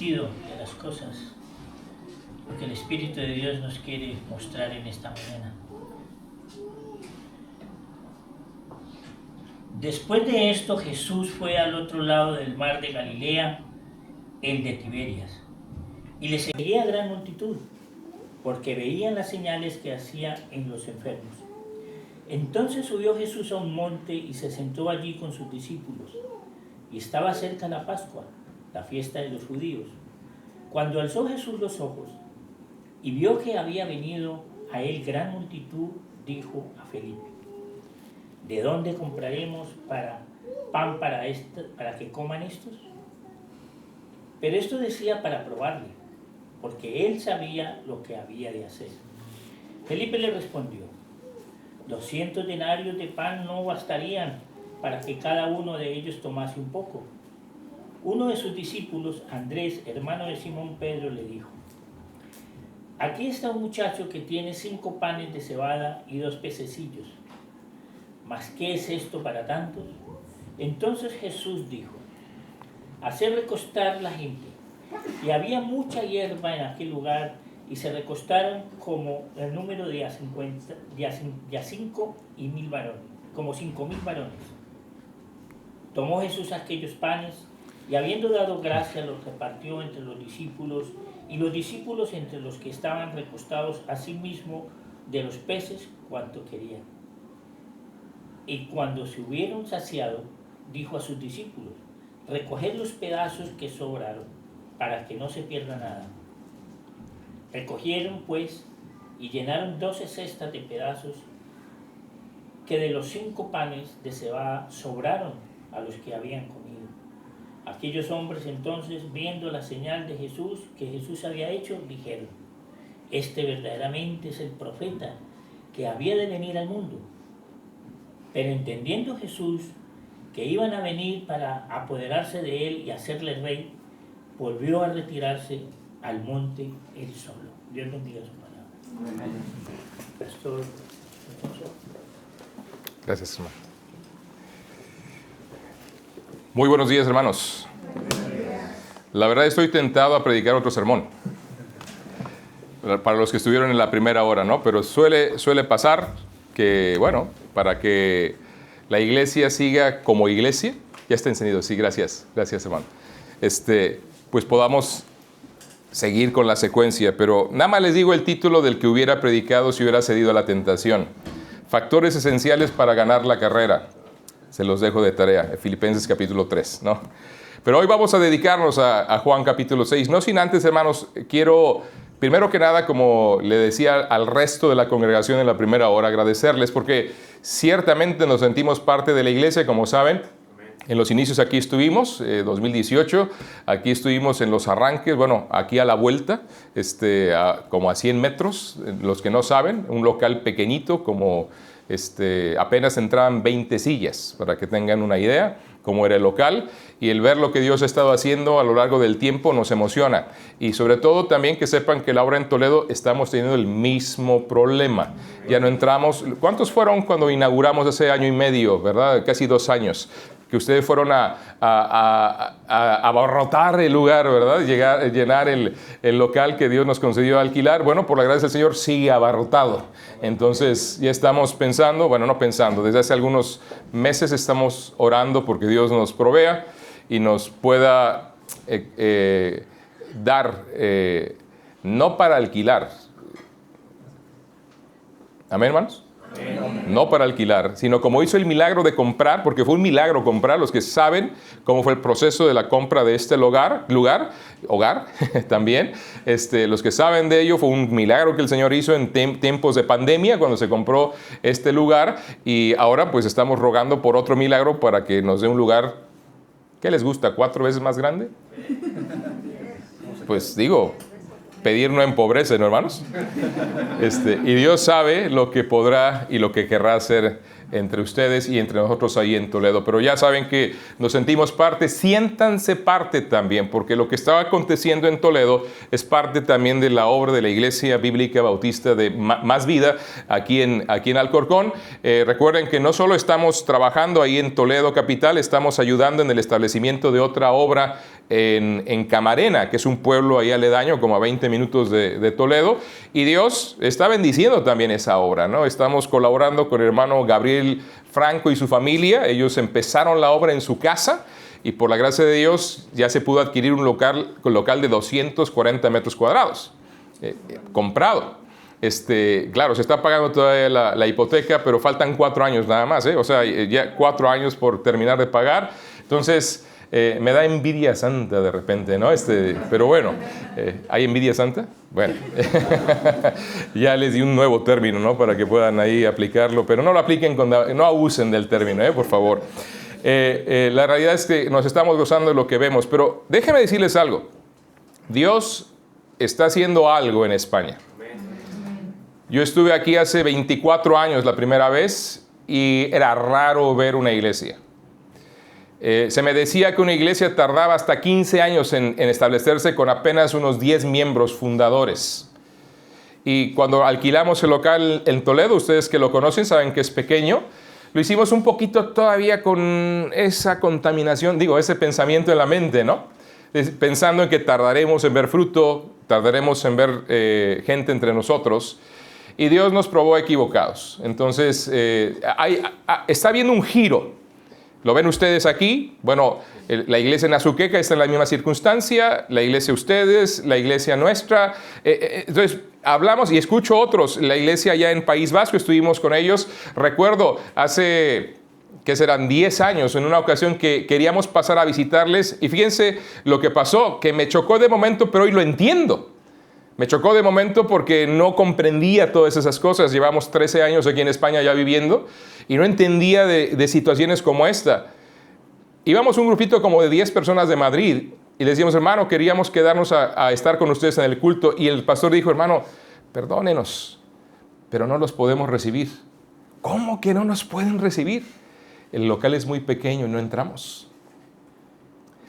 sentido de las cosas, lo que el Espíritu de Dios nos quiere mostrar en esta mañana. Después de esto, Jesús fue al otro lado del mar de Galilea, el de Tiberias, y le seguía gran multitud, porque veían las señales que hacía en los enfermos. Entonces subió Jesús a un monte y se sentó allí con sus discípulos, y estaba cerca la Pascua, la fiesta de los judíos. Cuando alzó Jesús los ojos y vio que había venido a él gran multitud, dijo a Felipe: ¿de dónde compraremos pan para que coman estos? Pero esto decía para probarle, porque él sabía lo que había de hacer. Felipe le respondió: 200 denarios de pan no bastarían para que cada uno de ellos tomase un poco. Uno de sus discípulos, Andrés, hermano de Simón Pedro, le dijo: aquí está un muchacho que tiene 5 panes de cebada y 2 pececillos. ¿Mas qué es esto para tantos? Entonces Jesús dijo: haced recostar la gente. Y había mucha hierba en aquel lugar, y se recostaron como el número de 5.000 varones, como 5.000 varones. Tomó Jesús aquellos panes, y habiendo dado gracia, los repartió entre los discípulos, y los discípulos entre los que estaban recostados, asimismo de los peces cuanto querían. Y cuando se hubieron saciado, dijo a sus discípulos: recoged los pedazos que sobraron, para que no se pierda nada. Recogieron pues y llenaron 12 cestas de pedazos que de los 5 panes de cebada sobraron a los que habían comido. Aquellos hombres entonces, viendo la señal de Jesús, que Jesús había hecho, dijeron: este verdaderamente es el profeta que había de venir al mundo. Pero entendiendo Jesús que iban a venir para apoderarse de él y hacerle rey, volvió a retirarse al monte él solo. Dios bendiga su palabra. Pastor Alfonso. Gracias, hermano. Muy buenos días, hermanos. La verdad estoy tentado a predicar otro sermón para los que estuvieron en la primera hora, ¿no? Pero suele pasar que, bueno, para que la iglesia siga como iglesia, ya está encendido, sí, gracias, hermano. Pues podamos seguir con la secuencia, pero nada más les digo el título del que hubiera predicado si hubiera cedido a la tentación. Factores esenciales para ganar la carrera. Se los dejo de tarea, Filipenses capítulo 3, ¿no? Pero hoy vamos a dedicarnos a Juan capítulo 6. No sin antes, hermanos, quiero, primero que nada, como le decía al resto de la congregación en la primera hora, agradecerles porque ciertamente nos sentimos parte de la iglesia, como saben. En los inicios aquí estuvimos, 2018, aquí estuvimos en los arranques, bueno, aquí a la vuelta, como a 100 metros, los que no saben, un local pequeñito, como apenas entraban 20 sillas, para que tengan una idea cómo era el local, y el ver lo que Dios ha estado haciendo a lo largo del tiempo nos emociona. Y sobre todo también que sepan que la obra en Toledo estamos teniendo el mismo problema. Ya no entramos, ¿cuántos fueron cuando inauguramos hace año y medio, verdad? Casi 2 años. Que ustedes fueron a abarrotar el lugar, ¿verdad? Llenar el local que Dios nos concedió alquilar. Bueno, por la gracia del Señor sigue abarrotado. Entonces ya estamos pensando, bueno, no pensando, desde hace algunos meses estamos orando porque Dios nos provea y nos pueda dar, no para alquilar. ¿Amén, hermanos? No para alquilar, sino como hizo el milagro de comprar, porque fue un milagro comprar, los que saben cómo fue el proceso de la compra de este hogar también, los que saben de ello, fue un milagro que el Señor hizo en tiempos de pandemia, cuando se compró este lugar, y ahora pues estamos rogando por otro milagro para que nos dé un lugar, ¿qué les gusta? ¿4 veces más grande? Pues digo, pedir no empobrece, ¿no, hermanos? Y Dios sabe lo que podrá y lo que querrá hacer entre ustedes y entre nosotros ahí en Toledo. Pero ya saben que nos sentimos parte, siéntanse parte también, porque lo que estaba aconteciendo en Toledo es parte también de la obra de la Iglesia Bíblica Bautista de Más Vida aquí en Alcorcón. Recuerden que no solo estamos trabajando ahí en Toledo capital, estamos ayudando en el establecimiento de otra obra en Camarena, que es un pueblo ahí aledaño, como a 20 minutos de Toledo, y Dios está bendiciendo también esa obra, ¿no? Estamos colaborando con el hermano Gabriel Franco y su familia. Ellos empezaron la obra en su casa y por la gracia de Dios ya se pudo adquirir un local de 240 metros cuadrados, comprado. Claro, se está pagando todavía la hipoteca, pero faltan 4 años nada más, o sea, ya 4 años por terminar de pagar. Entonces, me da envidia santa de repente, ¿no? Pero bueno, ¿hay envidia santa? Bueno, ya les di un nuevo término, ¿no? Para que puedan ahí aplicarlo, pero no lo apliquen, no abusen del término, por favor. La realidad es que nos estamos gozando de lo que vemos, pero déjenme decirles algo. Dios está haciendo algo en España. Yo estuve aquí hace 24 años la primera vez y era raro ver una iglesia. Se me decía que una iglesia tardaba hasta 15 años en establecerse con apenas unos 10 miembros fundadores. Y cuando alquilamos el local en Toledo, ustedes que lo conocen saben que es pequeño, lo hicimos un poquito todavía con esa contaminación, ese pensamiento en la mente, ¿no? Pensando en que tardaremos en ver fruto, tardaremos en ver gente entre nosotros. Y Dios nos probó equivocados. Entonces, está habiendo un giro. ¿Lo ven ustedes aquí? Bueno, la iglesia en Azuqueca está en la misma circunstancia, la iglesia ustedes, la iglesia nuestra. Entonces, hablamos y escucho otros. La iglesia allá en País Vasco, estuvimos con ellos. Recuerdo hace, ¿qué serán? 10 años, en una ocasión que queríamos pasar a visitarles. Y fíjense lo que pasó, que me chocó de momento, pero hoy lo entiendo. Me chocó de momento porque no comprendía todas esas cosas. Llevamos 13 años aquí en España ya viviendo y no entendía de situaciones como esta. Íbamos un grupito como de 10 personas de Madrid y les decíamos, hermano, queríamos quedarnos a estar con ustedes en el culto. Y el pastor dijo, hermano, perdónenos, pero no los podemos recibir. ¿Cómo que no nos pueden recibir? El local es muy pequeño y no entramos.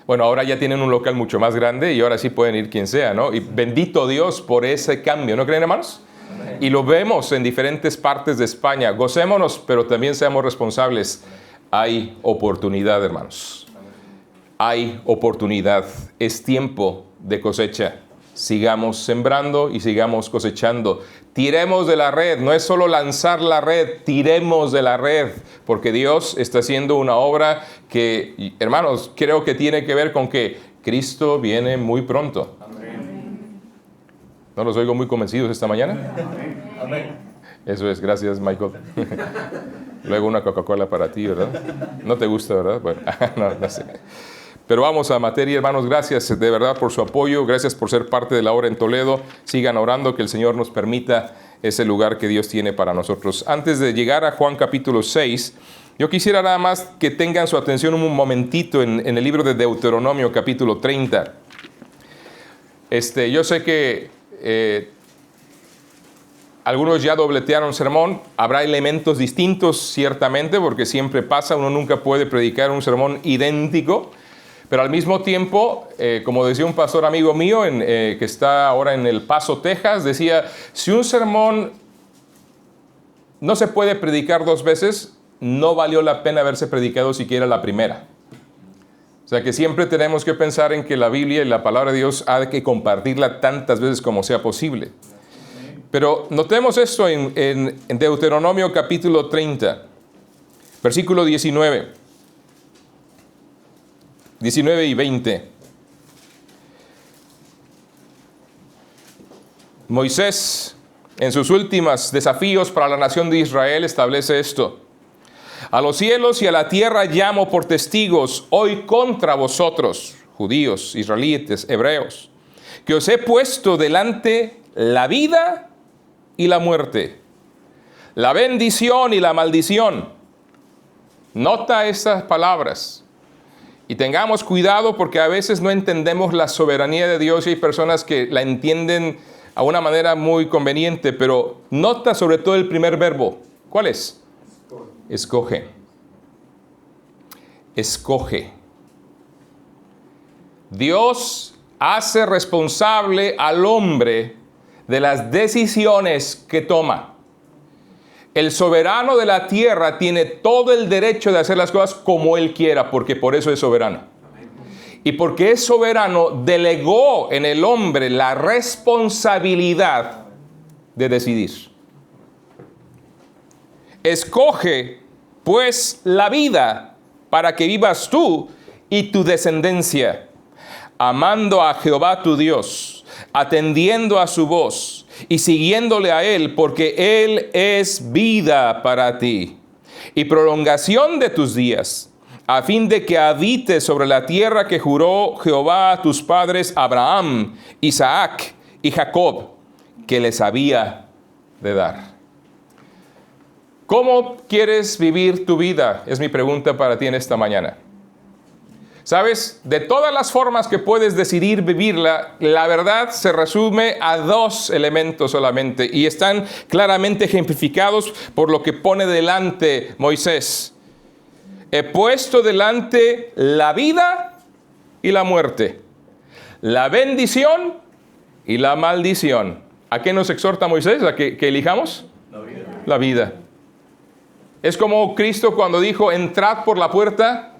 Bueno, ahora ya tienen un local mucho más grande y ahora sí pueden ir quien sea, ¿no? Y bendito Dios por ese cambio, ¿no creen, hermanos? Amén. Y lo vemos en diferentes partes de España. Gocémonos, pero también seamos responsables. Hay oportunidad, hermanos. Hay oportunidad. Es tiempo de cosecha. Sigamos sembrando y sigamos cosechando. Tiremos de la red, no es solo lanzar la red, tiremos de la red, porque Dios está haciendo una obra que, hermanos, creo que tiene que ver con que Cristo viene muy pronto. Amén. ¿No los oigo muy convencidos esta mañana? Amén. Eso es, gracias, Michael. Luego una Coca-Cola para ti, ¿verdad? ¿No te gusta, verdad? Bueno, no sé. Pero vamos a materia, hermanos. Gracias de verdad por su apoyo. Gracias por ser parte de la obra en Toledo. Sigan orando que el Señor nos permita ese lugar que Dios tiene para nosotros. Antes de llegar a Juan capítulo 6, yo quisiera nada más que tengan su atención un momentito en el libro de Deuteronomio capítulo 30. Yo sé que algunos ya dobletearon sermón. Habrá elementos distintos ciertamente porque siempre pasa. Uno nunca puede predicar un sermón idéntico. Pero al mismo tiempo, como decía un pastor amigo mío que está ahora en El Paso, Texas, decía, si un sermón no se puede predicar 2 veces, no valió la pena haberse predicado siquiera la primera. O sea que siempre tenemos que pensar en que la Biblia y la palabra de Dios hay que compartirla tantas veces como sea posible. Pero notemos esto en Deuteronomio capítulo 30, versículo 19 y 20. Moisés, en sus últimos desafíos para la nación de Israel, establece esto. A los cielos y a la tierra llamo por testigos hoy contra vosotros, judíos, israelitas, hebreos, que os he puesto delante la vida y la muerte, la bendición y la maldición. Nota estas palabras. Y tengamos cuidado porque a veces no entendemos la soberanía de Dios y hay personas que la entienden a una manera muy conveniente, pero nota sobre todo el primer verbo. ¿Cuál es? escoge. Escoge. Dios hace responsable al hombre de las decisiones que toma. El soberano de la tierra tiene todo el derecho de hacer las cosas como él quiera, porque por eso es soberano. Y porque es soberano, delegó en el hombre la responsabilidad de decidir. Escoge, pues, la vida para que vivas tú y tu descendencia, amando a Jehová tu Dios, atendiendo a su voz y siguiéndole a Él, porque Él es vida para ti y prolongación de tus días, a fin de que habites sobre la tierra que juró Jehová a tus padres Abraham, Isaac y Jacob, que les había de dar. ¿Cómo quieres vivir tu vida? Es mi pregunta para ti en esta mañana. ¿Sabes? De todas las formas que puedes decidir vivirla, la verdad se resume a dos elementos solamente y están claramente ejemplificados por lo que pone delante Moisés. He puesto delante la vida y la muerte, la bendición y la maldición. ¿A qué nos exhorta Moisés? ¿A que elijamos? La vida. La vida. Es como Cristo cuando dijo, entrad por la puerta,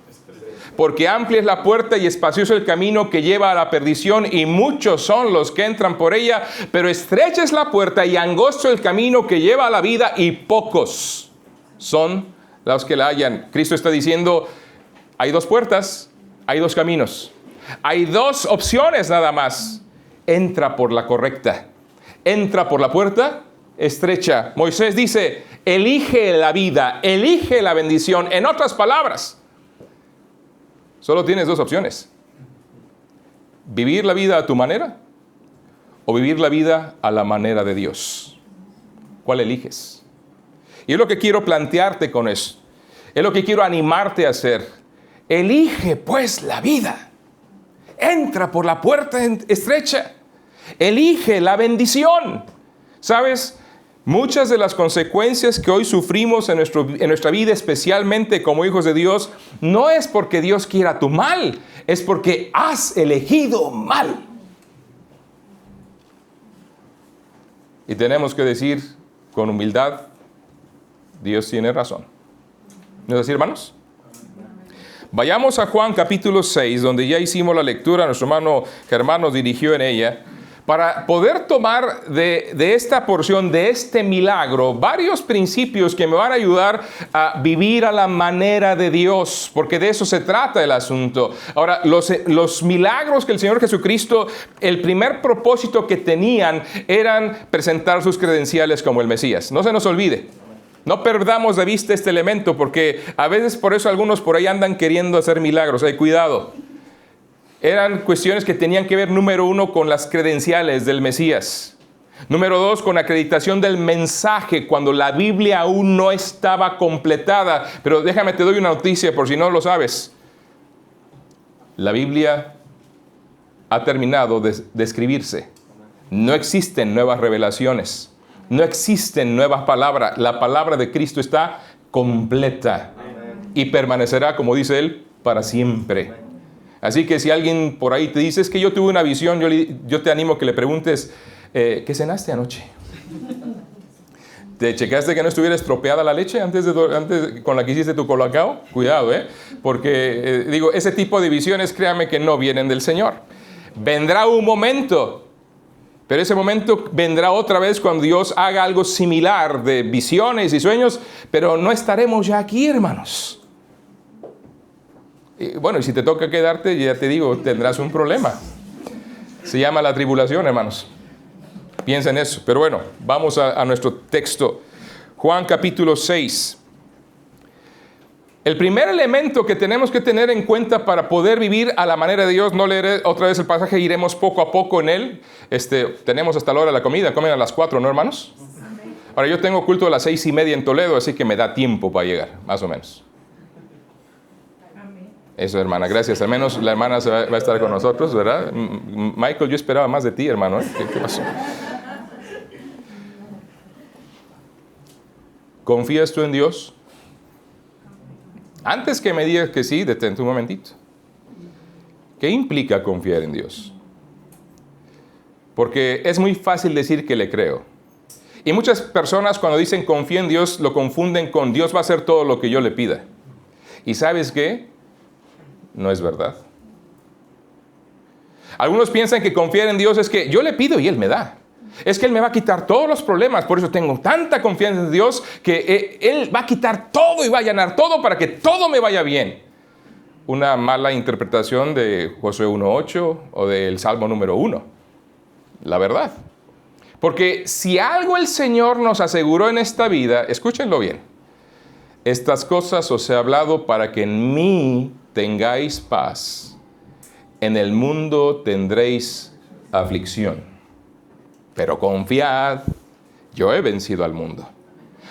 porque amplia es la puerta y espacioso el camino que lleva a la perdición, y muchos son los que entran por ella, pero estrecha es la puerta y angosto el camino que lleva a la vida, y pocos son los que la hallan. Cristo está diciendo, hay dos puertas, hay dos caminos, hay dos opciones nada más. Entra por la correcta, entra por la puerta estrecha. Moisés dice, elige la vida, elige la bendición. En otras palabras, solo tienes dos opciones. Vivir la vida a tu manera o vivir la vida a la manera de Dios. ¿Cuál eliges? Y es lo que quiero plantearte con eso. Es lo que quiero animarte a hacer. Elige pues la vida. Entra por la puerta estrecha. Elige la bendición. ¿Sabes? Muchas de las consecuencias que hoy sufrimos en nuestra vida, especialmente como hijos de Dios, no es porque Dios quiera tu mal, es porque has elegido mal. Y tenemos que decir con humildad, Dios tiene razón. ¿No es así, hermanos? Vayamos a Juan capítulo 6, donde ya hicimos la lectura, nuestro hermano Germán nos dirigió en ella, para poder tomar de esta porción, de este milagro, varios principios que me van a ayudar a vivir a la manera de Dios, porque de eso se trata el asunto. Ahora, los milagros que el Señor Jesucristo, el primer propósito que tenían, eran presentar sus credenciales como el Mesías. No se nos olvide. No perdamos de vista este elemento, porque a veces por eso algunos por ahí andan queriendo hacer milagros. Cuidado. Eran cuestiones que tenían que ver, número uno, con las credenciales del Mesías. Número dos, con la acreditación del mensaje, cuando la Biblia aún no estaba completada. Pero déjame, te doy una noticia por si no lo sabes. La Biblia ha terminado de escribirse. No existen nuevas revelaciones. No existen nuevas palabras. La palabra de Cristo está completa. Y permanecerá, como dice Él, para siempre. Así que si alguien por ahí te dice, es que yo tuve una visión, yo te animo a que le preguntes, ¿qué cenaste anoche? ¿Te checaste que no estuviera estropeada la leche antes con la que hiciste tu colacao? Cuidado, porque ese tipo de visiones, créame que no vienen del Señor. Vendrá un momento, pero ese momento vendrá otra vez cuando Dios haga algo similar de visiones y sueños, pero no estaremos ya aquí, hermanos. Bueno, y si te toca quedarte, ya te digo, tendrás un problema. Se llama la tribulación, hermanos. Piensa en eso. Pero bueno, vamos a nuestro texto. Juan capítulo 6. El primer elemento que tenemos que tener en cuenta para poder vivir a la manera de Dios, no leeré otra vez el pasaje, iremos poco a poco en él. Tenemos hasta la hora de la comida, comen a las 4, ¿no, hermanos? Ahora, yo tengo culto a las 6:30 en Toledo, así que me da tiempo para llegar, más o menos. Eso, hermana, gracias. Al menos la hermana va a estar con nosotros, ¿verdad? Michael, yo esperaba más de ti, hermano. ¿Qué pasó? ¿Confías tú en Dios? Antes que me digas que sí, detente un momentito. ¿Qué implica confiar en Dios? Porque es muy fácil decir que le creo. Y muchas personas cuando dicen confía en Dios, lo confunden con Dios va a hacer todo lo que yo le pida. ¿Y sabes qué? No es verdad. Algunos piensan que confiar en Dios es que yo le pido y Él me da. Es que Él me va a quitar todos los problemas, por eso tengo tanta confianza en Dios que Él va a quitar todo y va a llenar todo para que todo me vaya bien. Una mala interpretación de Josué 1:8 o del Salmo número 1. La verdad. Porque si algo el Señor nos aseguró en esta vida, escúchenlo bien. Estas cosas os he hablado para que en mí tengáis paz. En el mundo tendréis aflicción. Pero confiad, yo he vencido al mundo.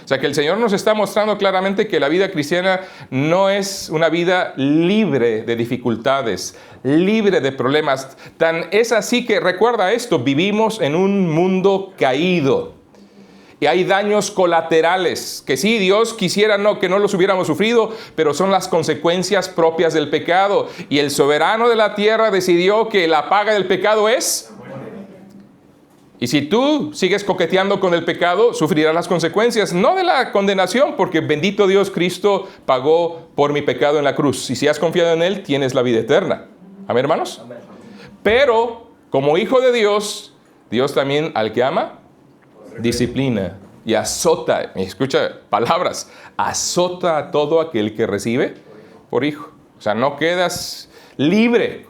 O sea que el Señor nos está mostrando claramente que la vida cristiana no es una vida libre de dificultades, libre de problemas. Tan es así que recuerda esto, vivimos en un mundo caído. Y hay daños colaterales, que sí, Dios quisiera que no los hubiéramos sufrido, pero son las consecuencias propias del pecado. Y el soberano de la tierra decidió que la paga del pecado es... Y si tú sigues coqueteando con el pecado, sufrirás las consecuencias, no de la condenación, porque bendito Dios, Cristo pagó por mi pecado en la cruz. Y si has confiado en Él, tienes la vida eterna. ¿Amén, hermanos? Amén. Pero, como hijo de Dios, Dios también al que ama, disciplina y azota. Escucha palabras, azota a todo aquel que recibe por hijo. O sea, no quedas libre.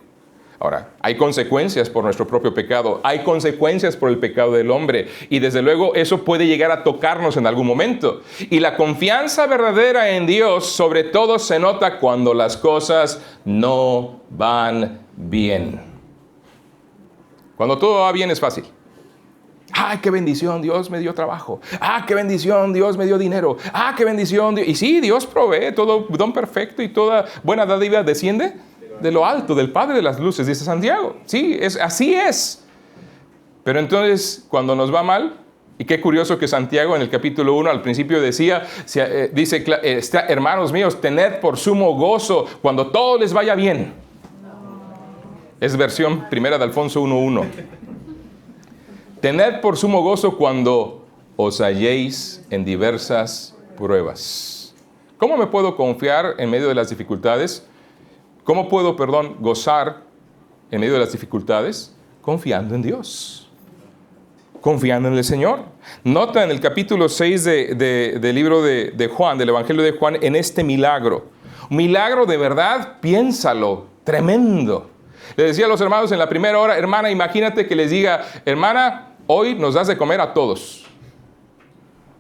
Ahora, hay consecuencias por nuestro propio pecado, hay consecuencias por el pecado del hombre y desde luego eso puede llegar a tocarnos en algún momento. Y la confianza verdadera en Dios sobre todo se nota cuando las cosas no van bien. Cuando todo va bien es fácil. ¡Ah, qué bendición! Dios me dio trabajo. ¡Ah, qué bendición! Dios me dio dinero. ¡Ah, qué bendición! Y sí, Dios provee todo don perfecto y toda buena dádiva desciende de lo alto, del Padre de las luces, dice Santiago. Sí, así es. Pero entonces, cuando nos va mal, y qué curioso que Santiago en el capítulo 1 al principio dice, hermanos míos, tened por sumo gozo cuando todo les vaya bien. Es versión primera de Alfonso 1:1. Tened por sumo gozo cuando os halléis en diversas pruebas. ¿Cómo me puedo confiar en medio de las dificultades? ¿Cómo puedo, gozar en medio de las dificultades? Confiando en Dios. Confiando en el Señor. Nota en el capítulo 6 del libro de Juan, del Evangelio de Juan, en este milagro. Un milagro de verdad, piénsalo, tremendo. Le decía a los hermanos en la primera hora, hermana, imagínate que les diga, hermana, hoy nos das de comer a todos.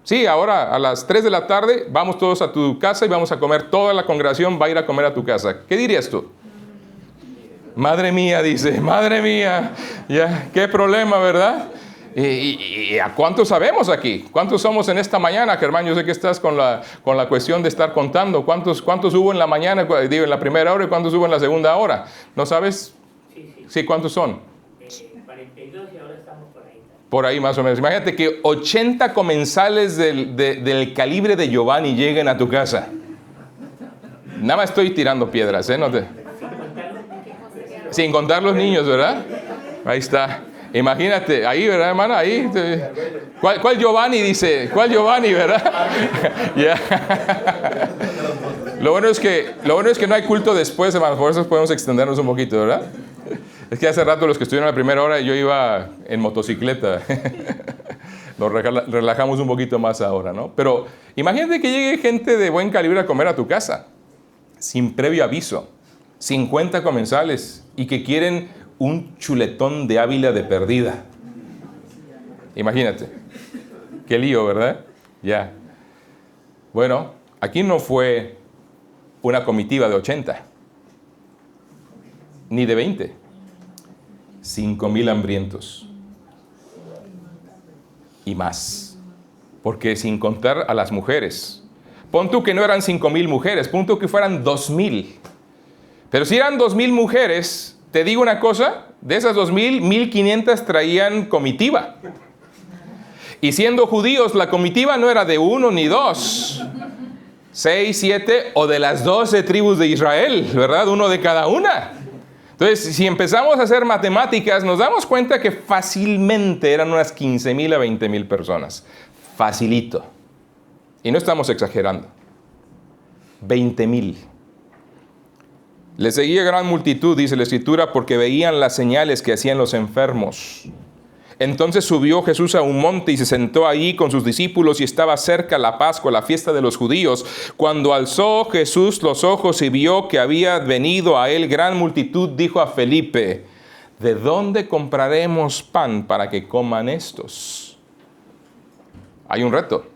Sí, ahora a las 3 de la tarde vamos todos a tu casa y vamos a comer, toda la congregación va a ir a comer a tu casa. ¿Qué dirías tú? Madre mía, dice, madre mía, ya, qué problema, ¿verdad? ¿Y a cuántos sabemos aquí? ¿Cuántos somos en esta mañana, Germán? Yo sé que estás con la cuestión de estar contando. ¿Cuántos hubo en la mañana, digo, en la primera hora y cuántos hubo en la segunda hora? ¿No sabes? Sí, ¿cuántos son? 42 y ahora estamos por ahí. Por ahí más o menos. Imagínate que 80 comensales del calibre de Giovanni lleguen a tu casa. Nada más estoy tirando piedras, ¿eh? Sin contar los niños, ¿verdad? Ahí está. Imagínate, ahí, ¿verdad, hermana? Ahí. ¿Cuál Giovanni dice? ¿Cuál Giovanni, verdad? Ya. Lo bueno es que no hay culto después, hermano. Por eso podemos extendernos un poquito, ¿verdad? Es que hace rato los que estuvieron en la primera hora, yo iba en motocicleta. Nos relajamos un poquito más ahora, ¿no? Pero imagínate que llegue gente de buen calibre a comer a tu casa, sin previo aviso, 50 comensales, y que quieren un chuletón de Ávila de perdida. Imagínate. Qué lío, ¿verdad? Ya. Bueno, aquí no fue una comitiva de 80, ni de 20. 5,000 hambrientos y más, porque sin contar a las mujeres, pon tú que no eran 5,000 mujeres, pon tú que fueran 2,000, pero si eran 2,000 mujeres, te digo una cosa, de esas 2,000, 1,500 traían comitiva, y siendo judíos la comitiva no era de 1 ni 2, 6, 7 o de las 12 tribus de Israel, ¿verdad? Uno de cada una. Entonces, si empezamos a hacer matemáticas, nos damos cuenta que fácilmente eran unas 15,000 a 20,000 personas. Facilito. Y no estamos exagerando. 20,000. Le seguía gran multitud, dice la Escritura, porque veían las señales que hacían los enfermos. Entonces subió Jesús a un monte y se sentó allí con sus discípulos, y estaba cerca la Pascua, la fiesta de los judíos. Cuando alzó Jesús los ojos y vio que había venido a él gran multitud, dijo a Felipe: ¿de dónde compraremos pan para que coman estos? Hay un reto.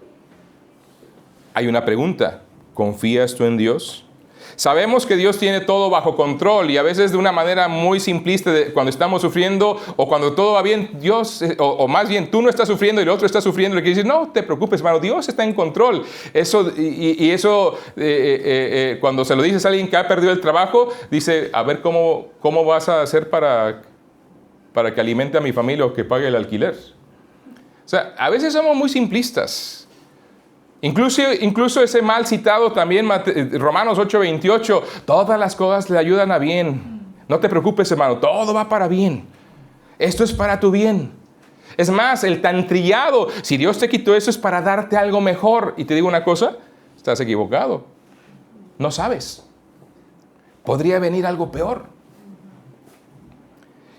Hay una pregunta. ¿Confías tú en Dios? Sabemos que Dios tiene todo bajo control, y a veces de una manera muy simplista, cuando estamos sufriendo o cuando todo va bien, Dios, o más bien tú no estás sufriendo y el otro está sufriendo, le quiere decir: no te preocupes, hermano, Dios está en control. Eso, cuando se lo dices a alguien que ha perdido el trabajo, dice: a ver cómo vas a hacer para que alimente a mi familia o que pague el alquiler. O sea, a veces somos muy simplistas. Incluso ese mal citado también, Romanos 8:28, todas las cosas le ayudan a bien. No te preocupes, hermano, todo va para bien. Esto es para tu bien. Es más, el tan trillado, si Dios te quitó eso es para darte algo mejor. Y te digo una cosa, estás equivocado. No sabes. Podría venir algo peor.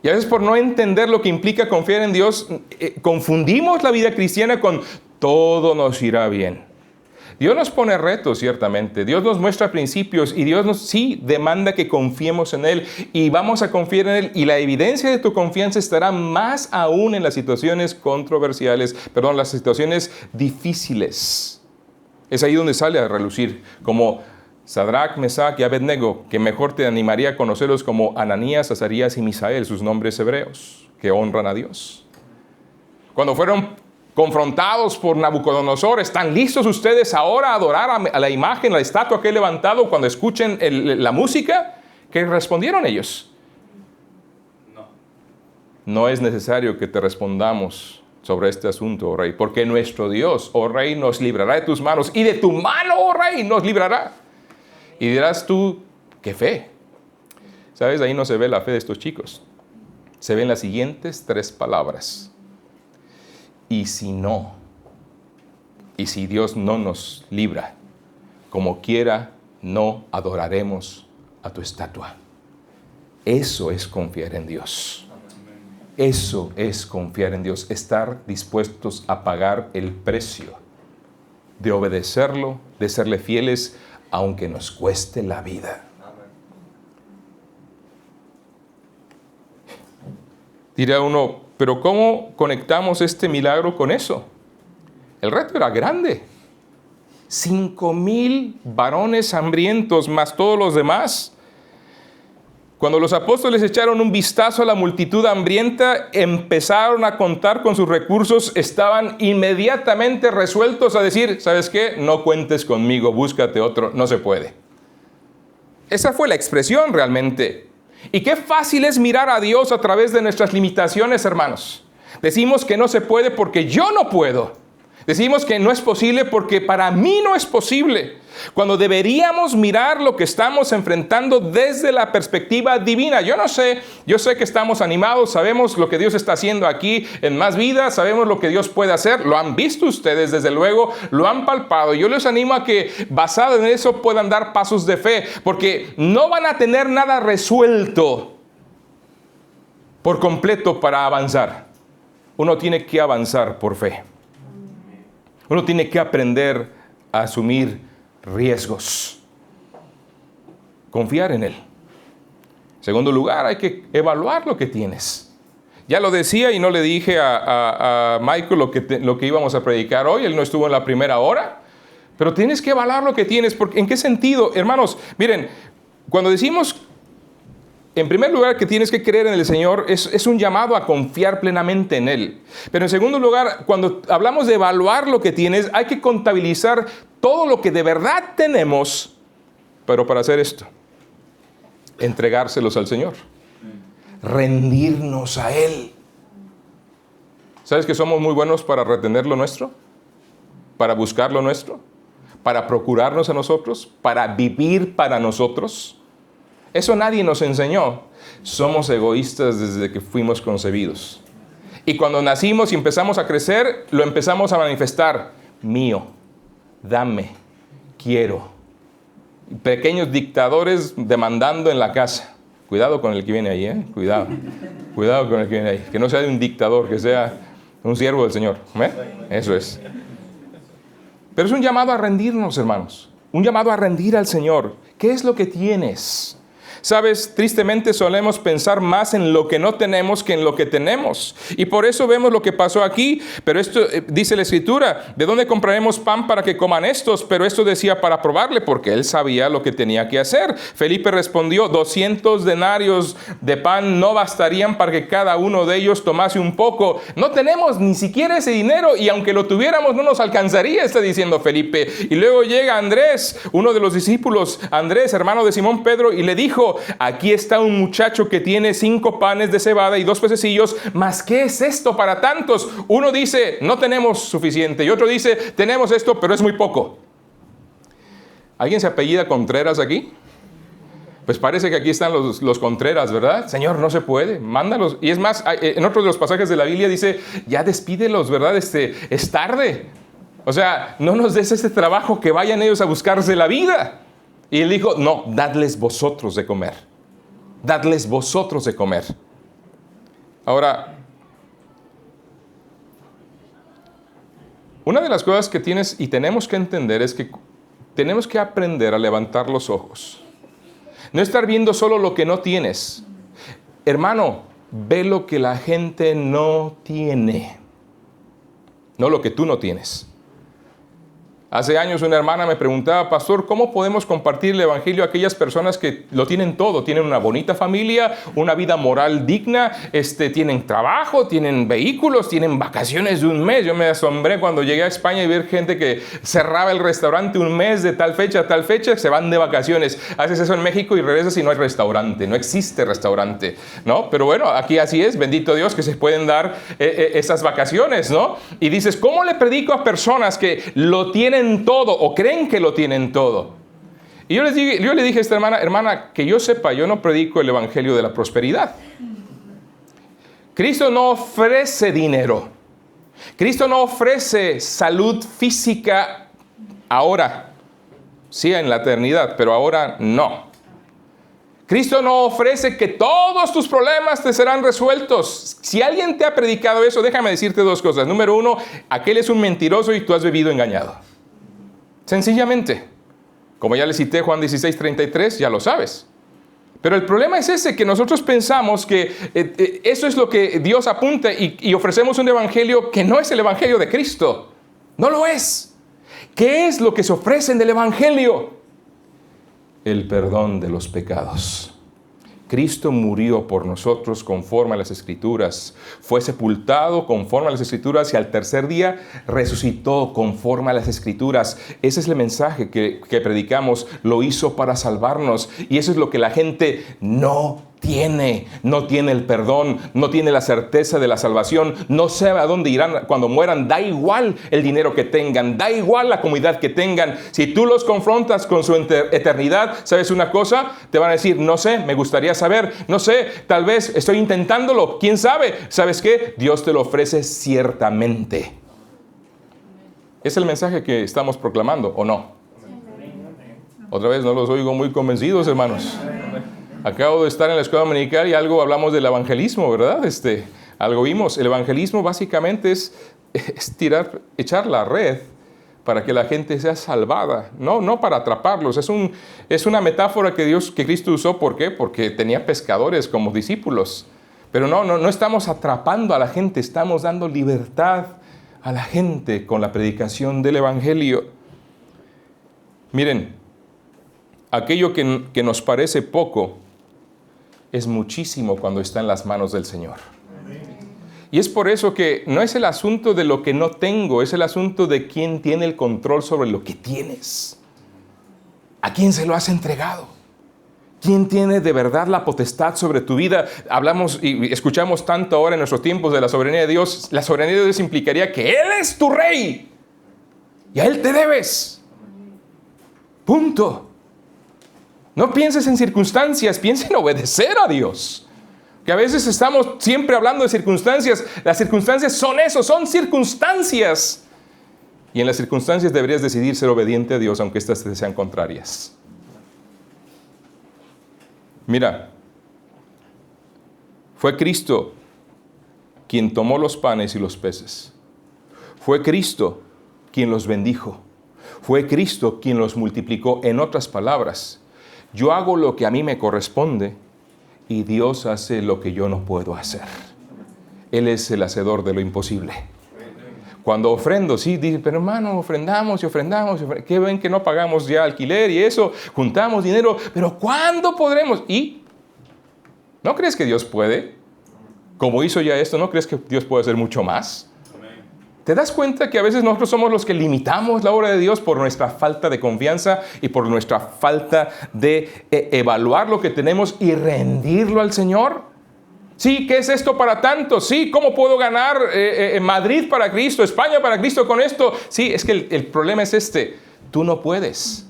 Y a veces, por no entender lo que implica confiar en Dios, confundimos la vida cristiana con todo nos irá bien. Dios nos pone retos, ciertamente. Dios nos muestra principios y Dios nos sí demanda que confiemos en Él, y vamos a confiar en Él. Y la evidencia de tu confianza estará más aún en las situaciones las situaciones difíciles. Es ahí donde sale a relucir, como Sadrach, Mesach y Abednego, que mejor te animaría a conocerlos como Ananías, Azarías y Misael, sus nombres hebreos, que honran a Dios. Cuando fueron confrontados por Nabucodonosor: ¿están listos ustedes ahora a adorar a la imagen, a la estatua que he levantado cuando escuchen la música? ¿Qué respondieron ellos? No es necesario que te respondamos sobre este asunto, oh rey, porque nuestro Dios, oh rey, nos librará de tus manos, y de tu mano, oh rey, nos librará. Y dirás tú: ¿qué fe? ¿Sabes? Ahí no se ve la fe de estos chicos. Se ven las siguientes 3 palabras: y si no, y si Dios no nos libra, como quiera, no adoraremos a tu estatua. Eso es confiar en Dios. Eso es confiar en Dios, estar dispuestos a pagar el precio de obedecerlo, de serle fieles, aunque nos cueste la vida. Dirá uno: pero ¿cómo conectamos este milagro con eso? El reto era grande. 5,000 varones hambrientos más todos los demás. Cuando los apóstoles echaron un vistazo a la multitud hambrienta, empezaron a contar con sus recursos, estaban inmediatamente resueltos a decir: ¿sabes qué? No cuentes conmigo, búscate otro. No se puede. Esa fue la expresión realmente. Y qué fácil es mirar a Dios a través de nuestras limitaciones, hermanos. Decimos que no se puede porque yo no puedo. Decimos que no es posible porque para mí no es posible. Cuando deberíamos mirar lo que estamos enfrentando desde la perspectiva divina. Yo sé que estamos animados, sabemos lo que Dios está haciendo aquí en Más Vida, sabemos lo que Dios puede hacer. Lo han visto ustedes, desde luego, lo han palpado. Yo les animo a que, basado en eso, puedan dar pasos de fe, porque no van a tener nada resuelto por completo para avanzar. Uno tiene que avanzar por fe. Uno tiene que aprender a asumir riesgos. Confiar en Él. En segundo lugar, hay que evaluar lo que tienes. Ya lo decía y no le dije a Michael lo que íbamos a predicar hoy. Él no estuvo en la primera hora. Pero tienes que evaluar lo que tienes. Porque, ¿en qué sentido? Hermanos, miren, cuando decimos, en primer lugar, que tienes que creer en el Señor, es un llamado a confiar plenamente en Él. Pero en segundo lugar, cuando hablamos de evaluar lo que tienes, hay que contabilizar todo lo que de verdad tenemos, pero para hacer esto, entregárselos al Señor, rendirnos a Él. ¿Sabes que somos muy buenos para retener lo nuestro? Para buscar lo nuestro, para procurarnos a nosotros, para vivir para nosotros. Eso nadie nos enseñó. Somos egoístas desde que fuimos concebidos. Y cuando nacimos y empezamos a crecer, lo empezamos a manifestar. Mío, dame, quiero. Pequeños dictadores demandando en la casa. Cuidado con el que viene ahí, Cuidado. Cuidado con el que viene ahí. Que no sea de un dictador, que sea un siervo del Señor. Eso es. Pero es un llamado a rendirnos, hermanos. Un llamado a rendir al Señor. ¿Qué es lo que tienes? Sabes, tristemente solemos pensar más en lo que no tenemos que en lo que tenemos. Y por eso vemos lo que pasó aquí. Pero esto dice la Escritura, ¿de dónde compraremos pan para que coman estos? Pero esto decía para probarle, porque él sabía lo que tenía que hacer. Felipe respondió, 200 denarios de pan no bastarían para que cada uno de ellos tomase un poco. No tenemos ni siquiera ese dinero y aunque lo tuviéramos no nos alcanzaría, está diciendo Felipe. Y luego llega Andrés, uno de los discípulos, Andrés, hermano de Simón Pedro, y le dijo, aquí está un muchacho que tiene 5 panes de cebada y 2 pececillos, ¿mas qué es esto para tantos? Uno dice, no tenemos suficiente, y otro dice, tenemos esto, pero es muy poco. ¿Alguien se apellida Contreras aquí? Pues parece que aquí están los Contreras, ¿verdad? Señor, no se puede, mándalos. Y es más, en otro de los pasajes de la Biblia dice, ya despídelos, ¿verdad? Es tarde. O sea, no nos des este trabajo, que vayan ellos a buscarse la vida. Y él dijo, no, dadles vosotros de comer. Dadles vosotros de comer. Ahora, una de las cosas que tienes y tenemos que entender es que tenemos que aprender a levantar los ojos. No estar viendo solo lo que no tienes. Hermano, ve lo que la gente no tiene. No lo que tú no tienes. Hace años una hermana me preguntaba, pastor, ¿cómo podemos compartir el evangelio a aquellas personas que lo tienen todo? Tienen una bonita familia, una vida moral digna, tienen trabajo, tienen vehículos, tienen vacaciones de un mes. Yo me asombré cuando llegué a España y ver gente que cerraba el restaurante un mes de tal fecha a tal fecha, se van de vacaciones. Haces eso en México y regresas y no hay restaurante, no existe restaurante, ¿no? Pero bueno, aquí así es, bendito Dios que se pueden dar esas vacaciones, ¿no? Y dices, ¿cómo le predico a personas que lo tienen todo o creen que lo tienen todo? Y yo le dije a esta hermana, que yo sepa, yo no predico el evangelio de la prosperidad. Cristo no ofrece dinero. Cristo no ofrece salud física ahora. Sí, en la eternidad, pero ahora no. Cristo no ofrece que todos tus problemas te serán resueltos. Si alguien te ha predicado eso, déjame decirte 2 cosas. Número 1, aquel es un mentiroso y tú has vivido engañado. Sencillamente, como ya le cité Juan 16:33, ya lo sabes. Pero el problema es ese, que nosotros pensamos que eso es lo que Dios apunta y ofrecemos un evangelio que no es el evangelio de Cristo. No lo es. ¿Qué es lo que se ofrece en el evangelio? El perdón de los pecados. Cristo murió por nosotros conforme a las Escrituras, fue sepultado conforme a las Escrituras y al tercer día resucitó conforme a las Escrituras. Ese es el mensaje que predicamos, lo hizo para salvarnos y eso es lo que la gente no tiene el perdón, no tiene la certeza de la salvación, no sabe a dónde irán cuando mueran. Da igual el dinero que tengan, da igual la comodidad que tengan. Si tú los confrontas con su eternidad, ¿sabes una cosa? Te van a decir, no sé, me gustaría saber, no sé, tal vez estoy intentándolo, quién sabe. ¿Sabes qué? Dios te lo ofrece ciertamente. ¿Es el mensaje que estamos proclamando o no? Otra vez no los oigo muy convencidos, hermanos. Acabo de estar en la escuela dominical y hablamos del evangelismo, ¿verdad? Algo vimos. El evangelismo básicamente es echar la red para que la gente sea salvada, no para atraparlos. Es una metáfora que Cristo usó. ¿Por qué? Porque tenía pescadores como discípulos. Pero no estamos atrapando a la gente, estamos dando libertad a la gente con la predicación del evangelio. Miren, aquello que nos parece poco es muchísimo cuando está en las manos del Señor. Y es por eso que no es el asunto de lo que no tengo, es el asunto de quién tiene el control sobre lo que tienes. ¿A quién se lo has entregado? ¿Quién tiene de verdad la potestad sobre tu vida? Hablamos y escuchamos tanto ahora en nuestros tiempos de la soberanía de Dios. La soberanía de Dios implicaría que Él es tu rey y a Él te debes. Punto. No pienses en circunstancias, piensa en obedecer a Dios. Que a veces estamos siempre hablando de circunstancias. Las circunstancias son eso, son circunstancias. Y en las circunstancias deberías decidir ser obediente a Dios, aunque estas sean contrarias. Mira, fue Cristo quien tomó los panes y los peces. Fue Cristo quien los bendijo. Fue Cristo quien los multiplicó. En otras palabras, yo hago lo que a mí me corresponde y Dios hace lo que yo no puedo hacer. Él es el hacedor de lo imposible. Cuando ofrendo, sí, dicen, pero hermano, ofrendamos y ofrendamos. ¿Qué ven que no pagamos ya alquiler y eso? Juntamos dinero, pero ¿cuándo podremos? ¿Y no crees que Dios puede? Como hizo ya esto, ¿no crees que Dios puede hacer mucho más? ¿Te das cuenta que a veces nosotros somos los que limitamos la obra de Dios por nuestra falta de confianza y por nuestra falta de evaluar lo que tenemos y rendirlo al Señor? Sí, ¿qué es esto para tanto? Sí, ¿cómo puedo ganar Madrid para Cristo, España para Cristo con esto? Sí, es que el problema es este. Tú no puedes,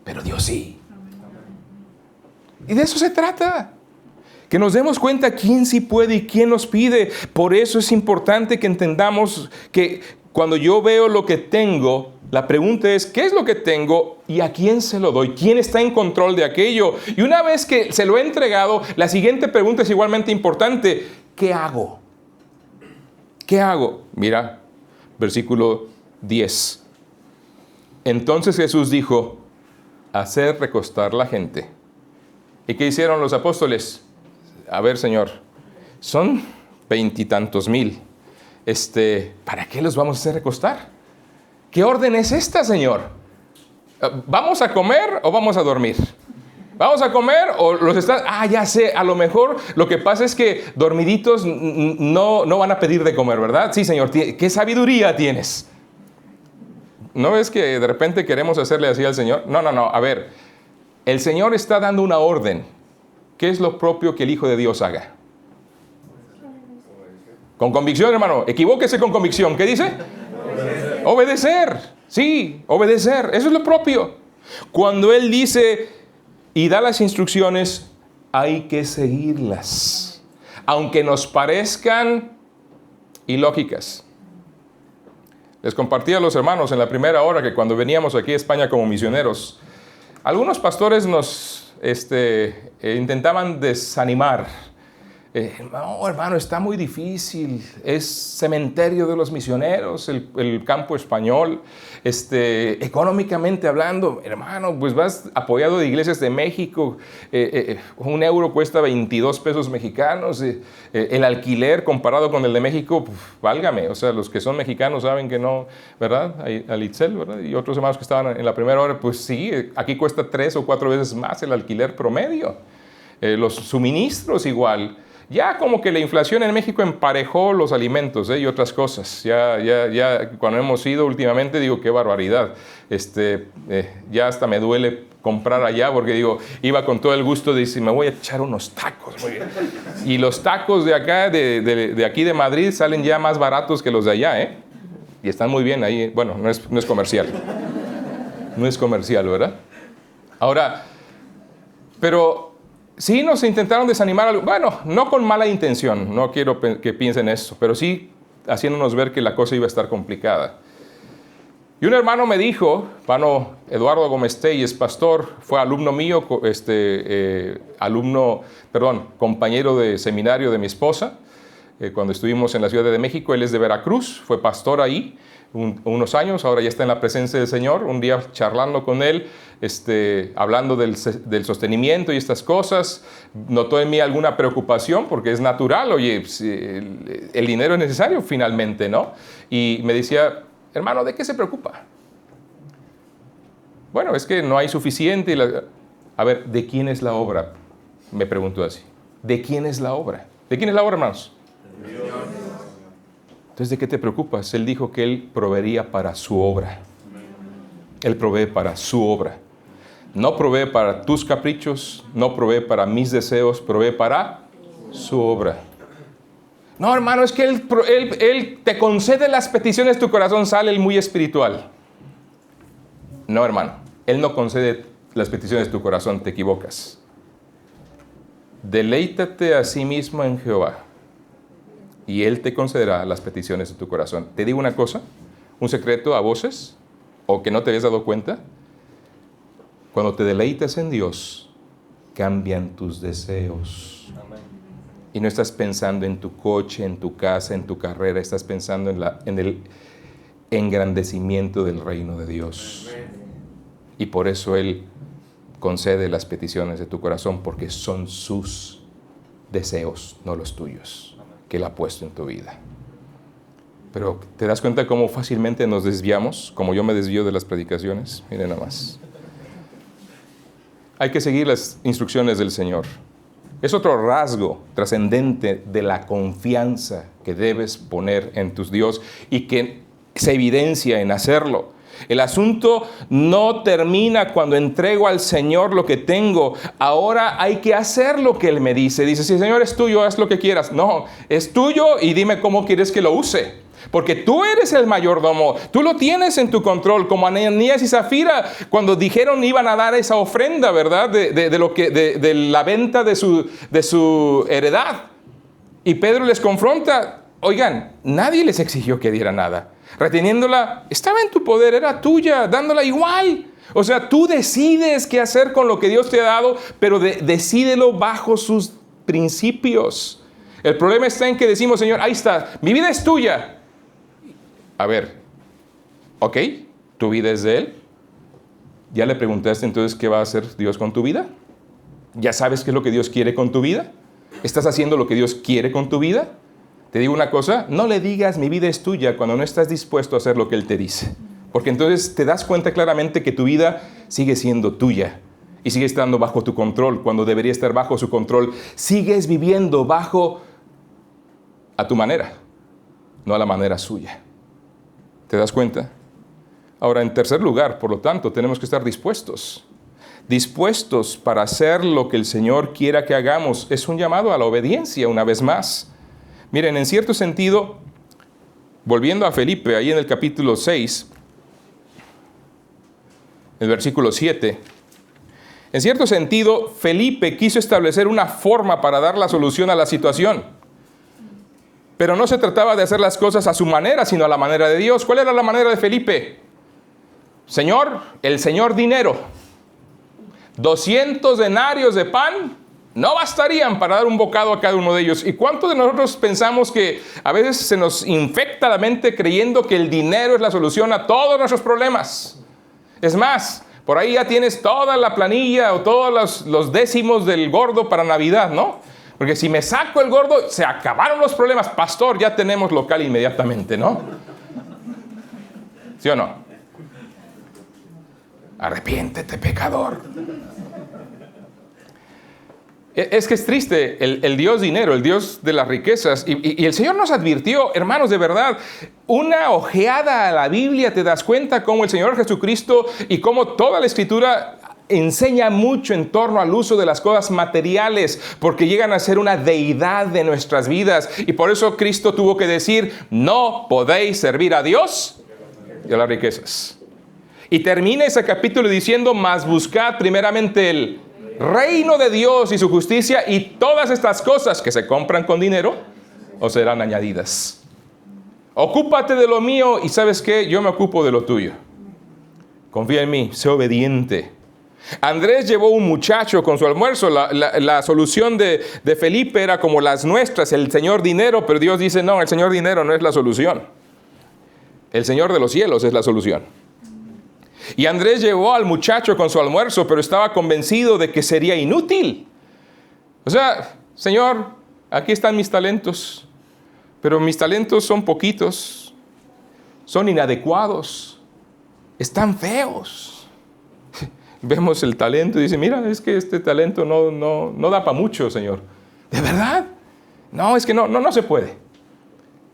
pero Dios sí. Y de eso se trata. Que nos demos cuenta quién sí puede y quién nos pide. Por eso es importante que entendamos que cuando yo veo lo que tengo, la pregunta es, ¿qué es lo que tengo y a quién se lo doy? ¿Quién está en control de aquello? Y una vez que se lo he entregado, la siguiente pregunta es igualmente importante. ¿Qué hago? ¿Qué hago? Mira, versículo 10. Entonces Jesús dijo, hacer recostar la gente. ¿Y qué hicieron los apóstoles? A ver, Señor, son 20 y tantos mil. ¿Para qué los vamos a hacer recostar? ¿Qué orden es esta, Señor? ¿Vamos a comer o vamos a dormir? ¿Vamos a comer o los están...? Ya sé, a lo mejor lo que pasa es que dormiditos no van a pedir de comer, ¿verdad? Sí, Señor, ¿qué sabiduría tienes? ¿No es que de repente queremos hacerle así al Señor? No, a ver, el Señor está dando una orden. ¿Qué es lo propio que el Hijo de Dios haga? Con convicción, hermano. Equivóquese con convicción. ¿Qué dice? Obedecer. Sí, obedecer. Eso es lo propio. Cuando Él dice y da las instrucciones, hay que seguirlas. Aunque nos parezcan ilógicas. Les compartí a los hermanos en la primera hora que cuando veníamos aquí a España como misioneros, algunos pastores nos intentaban desanimar. No, hermano, está muy difícil. Es cementerio de los misioneros, el campo español. Económicamente hablando, hermano, pues vas apoyado de iglesias de México. Un euro cuesta 22 pesos mexicanos. El alquiler comparado con el de México, pues, válgame. O sea, los que son mexicanos saben que no, ¿verdad? Al Itzel, ¿verdad? Y otros hermanos que estaban en la primera hora, pues sí, aquí cuesta 3 o 4 veces más el alquiler promedio. Los suministros igual. Ya como que la inflación en México emparejó los alimentos y otras cosas. Ya cuando hemos ido últimamente digo, qué barbaridad. Ya hasta me duele comprar allá porque digo, iba con todo el gusto de decir, me voy a echar unos tacos. Muy bien. Y los tacos de acá, de aquí de Madrid, salen ya más baratos que los de allá, ¿eh? Y están muy bien ahí. Bueno, no es comercial. No es comercial, ¿verdad? Ahora, pero... sí nos intentaron desanimar, bueno, no con mala intención, no quiero que piensen eso, pero sí haciéndonos ver que la cosa iba a estar complicada. Y un hermano me dijo, hermano Eduardo Gómez Telles, pastor, fue alumno mío, compañero de seminario de mi esposa, cuando estuvimos en la Ciudad de México. Él es de Veracruz, fue pastor ahí unos años, ahora ya está en la presencia del Señor. Un día charlando con él, hablando del sostenimiento y estas cosas, notó en mí alguna preocupación porque es natural, oye, el dinero es necesario finalmente, ¿no? Y me decía, hermano, ¿de qué se preocupa? Bueno, es que no hay suficiente. A ver, ¿de quién es la obra? Me preguntó así. ¿De quién es la obra? ¿De quién es la obra, hermanos? De Dios. Entonces, ¿de qué te preocupas? Él dijo que Él proveería para su obra. Él provee para su obra. No provee para tus caprichos, no provee para mis deseos, provee para su obra. No, hermano, es que Él te concede las peticiones de tu corazón, sale el muy espiritual. No, hermano. Él no concede las peticiones de tu corazón, te equivocas. Deleítate a sí mismo en Jehová y Él te concederá las peticiones de tu corazón. Te digo una cosa, un secreto a voces, o que no te habías dado cuenta. Cuando te deleitas en Dios, cambian tus deseos. Amén. Y no estás pensando en tu coche, en tu casa, en tu carrera, estás pensando en el engrandecimiento del reino de Dios. Amén. Y por eso Él concede las peticiones de tu corazón, porque son sus deseos, no los tuyos, que Él ha puesto en tu vida. Pero ¿te das cuenta cómo fácilmente nos desviamos? Como yo me desvío de las predicaciones. Miren nada más. Hay que seguir las instrucciones del Señor. Es otro rasgo trascendente de la confianza que debes poner en tu Dios y que se evidencia en hacerlo. El asunto no termina cuando entrego al Señor lo que tengo. Ahora hay que hacer lo que Él me dice. Dice, si Señor es tuyo, haz lo que quieras. No, es tuyo y dime cómo quieres que lo use. Porque tú eres el mayordomo, tú lo tienes en tu control, como Ananías y Zafira cuando dijeron iban a dar esa ofrenda, ¿verdad? De la venta de su heredad. Y Pedro les confronta, oigan, nadie les exigió que diera nada. Reteniéndola, estaba en tu poder, era tuya, dándola igual. O sea, tú decides qué hacer con lo que Dios te ha dado, pero decídelo bajo sus principios. El problema está en que decimos, Señor, ahí está, mi vida es tuya. A ver, ok, tu vida es de Él. ¿Ya le preguntaste entonces qué va a hacer Dios con tu vida? ¿Ya sabes qué es lo que Dios quiere con tu vida? ¿Estás haciendo lo que Dios quiere con tu vida? Te digo una cosa, no le digas mi vida es tuya cuando no estás dispuesto a hacer lo que Él te dice. Porque entonces te das cuenta claramente que tu vida sigue siendo tuya y sigue estando bajo tu control cuando debería estar bajo su control. Sigues viviendo a tu manera, no a la manera suya. ¿Te das cuenta? Ahora, en tercer lugar, por lo tanto, tenemos que estar dispuestos para hacer lo que el Señor quiera que hagamos. Es un llamado a la obediencia, una vez más. Miren, en cierto sentido, volviendo a Felipe, ahí en el capítulo 6, el versículo 7, en cierto sentido, Felipe quiso establecer una forma para dar la solución a la situación. Pero no se trataba de hacer las cosas a su manera, sino a la manera de Dios. ¿Cuál era la manera de Felipe? Señor, el Señor dinero. 200 denarios de pan no bastarían para dar un bocado a cada uno de ellos. ¿Y cuántos de nosotros pensamos que a veces se nos infecta la mente creyendo que el dinero es la solución a todos nuestros problemas? Es más, por ahí ya tienes toda la planilla o todos los décimos del gordo para Navidad, ¿no? Porque si me saco el gordo, se acabaron los problemas. Pastor, ya tenemos local inmediatamente, ¿no? ¿Sí o no? Arrepiéntete, pecador. Es que es triste, el Dios dinero, el Dios de las riquezas. Y el Señor nos advirtió, hermanos, de verdad, una ojeada a la Biblia, te das cuenta cómo el Señor Jesucristo y cómo toda la Escritura enseña mucho en torno al uso de las cosas materiales, porque llegan a ser una deidad de nuestras vidas. Y por eso Cristo tuvo que decir, no podéis servir a Dios y a las riquezas. Y termina ese capítulo diciendo, mas buscad primeramente el reino de Dios y su justicia, y todas estas cosas que se compran con dinero os serán añadidas. Ocúpate de lo mío y ¿sabes qué? Yo me ocupo de lo tuyo. Confía en mí, sé obediente. Andrés llevó un muchacho con su almuerzo. La solución de Felipe era como las nuestras, el Señor dinero, pero Dios dice, no, el Señor dinero no es la solución. El Señor de los cielos es la solución. Y Andrés llevó al muchacho con su almuerzo, pero estaba convencido de que sería inútil. O sea, Señor, aquí están mis talentos, pero mis talentos son poquitos, son inadecuados, están feos. Vemos el talento y dice, mira, es que este talento no da para mucho, Señor. ¿De verdad? No, es que no se puede.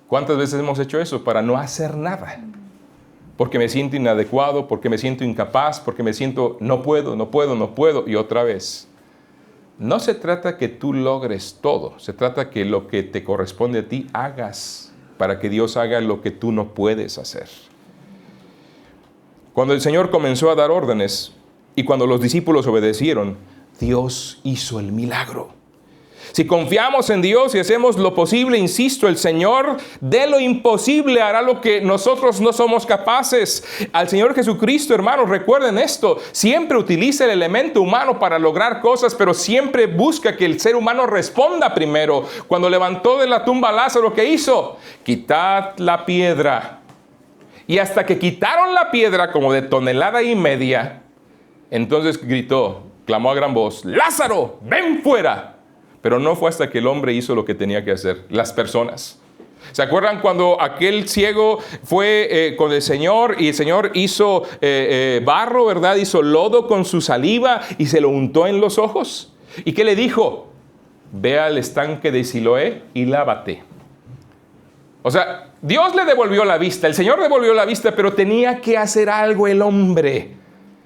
¿Cuántas veces hemos hecho eso para no hacer nada? Porque me siento inadecuado, porque me siento incapaz, porque me siento no puedo. Y otra vez, no se trata que tú logres todo. Se trata que lo que te corresponde a ti hagas para que Dios haga lo que tú no puedes hacer. Cuando el Señor comenzó a dar órdenes, Y cuando los discípulos obedecieron, Dios hizo el milagro. Si confiamos en Dios y hacemos lo posible, insisto, el Señor de lo imposible hará lo que nosotros no somos capaces. Al Señor Jesucristo, hermanos, recuerden esto, siempre utiliza el elemento humano para lograr cosas, pero siempre busca que el ser humano responda primero. Cuando levantó de la tumba a Lázaro, ¿qué hizo? Quitad la piedra. Y hasta que quitaron la piedra como de 1,5 toneladas, entonces gritó, clamó a gran voz, ¡Lázaro, ven fuera! Pero no fue hasta que el hombre hizo lo que tenía que hacer, las personas. ¿Se acuerdan cuando aquel ciego fue con el Señor y el Señor hizo barro, ¿verdad? Hizo lodo con su saliva y se lo untó en los ojos. ¿Y qué le dijo? Ve al estanque de Siloé y lávate. O sea, Dios le devolvió la vista, el Señor devolvió la vista, pero tenía que hacer algo el hombre.